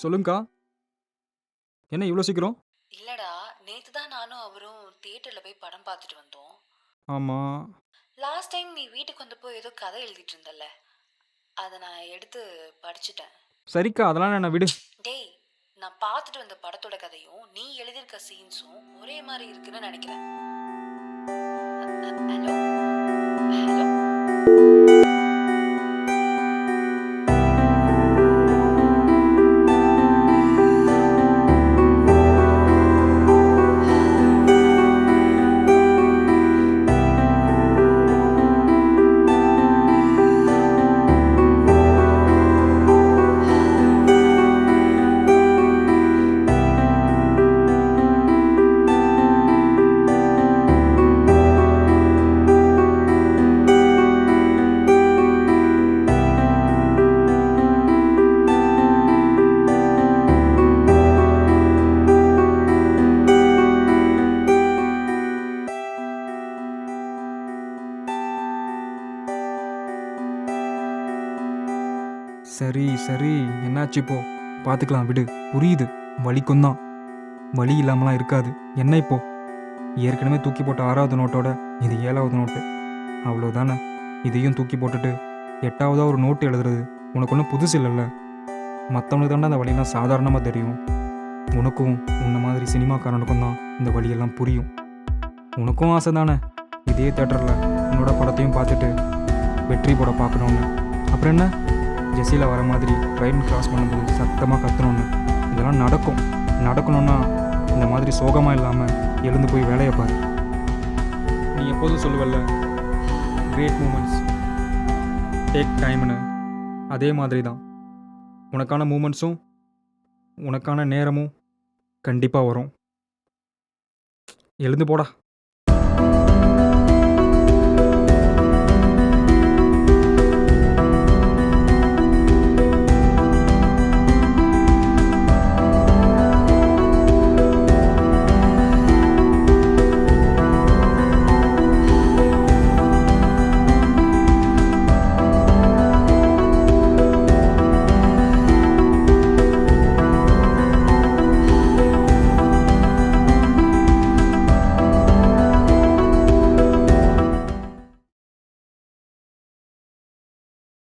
சொல்லுங்கக்கா. என்ன இவ்வளோ சீக்கிரம்? இல்லடா, நேத்து தான் நானும் அவரும் தியேட்டர்ல போய் படம் பார்த்துட்டு வந்தோம். ஆமா. லாஸ்ட் டைம் நீ வீட்டுக்கு வந்தப்போ ஏதோ கதை எழுதிட்டு இருந்தல்ல, அதை நான் எடுத்து படிச்சுட்டேன். சரிக்கா, அதெல்லாம் என்ன விடு. டேய், நான் பார்த்துட்டு வந்த படத்தோட கதையும் நீ எழுதியிருக்க சீன்ஸும் ஒரே மாதிரி இருக்குன்னு நினைக்கிறேன். Hello hello. சரி சரி, என்னாச்சு இப்போ? பார்த்துக்கலாம் விடு. புரியுது, வலிக்கும் தான். வலி இல்லாமலாம் இருக்காது. என்ன இப்போ? ஏற்கனவே தூக்கி போட்ட 6வது நோட்டோட இது 7வது நோட்டு. அவ்வளோதானே. இதையும் தூக்கி போட்டுட்டு 8வதா ஒரு நோட்டு எழுதுறது உனக்கு ஒன்றும் புதுசு இல்லைல்ல. மற்றவனுக்கு தாண்டா அந்த வழியெல்லாம் சாதாரணமாக தெரியும். உனக்கும் உன்ன மாதிரி சினிமாக்காரனுக்கும் தான் இந்த வழியெல்லாம் புரியும். உனக்கும் ஆசை தானே இதே தேட்டரில் உன்னோட படத்தையும் பார்த்துட்டு வெற்றி போட பார்க்கணுன்னு. அப்புறம் என்ன, ஜெஸியில் வர மாதிரி ட்ரெயின் கிராஸ் பண்ணும்போது சத்தமாக கத்தணுன்னு. இதெல்லாம் நடக்கணும்னா இந்த மாதிரி சோகமாக இல்லாமல் எழுந்து போய் வேலையை பாரு. நீ எப்போதும் சொல்லுவல்ல, கிரேட் மூமெண்ட்ஸ் டேக் டைம்னு. அதே மாதிரி தான் உனக்கான மூமெண்ட்ஸும் உனக்கான நேரமும் கண்டிப்பாக வரும். எழுந்து போடா.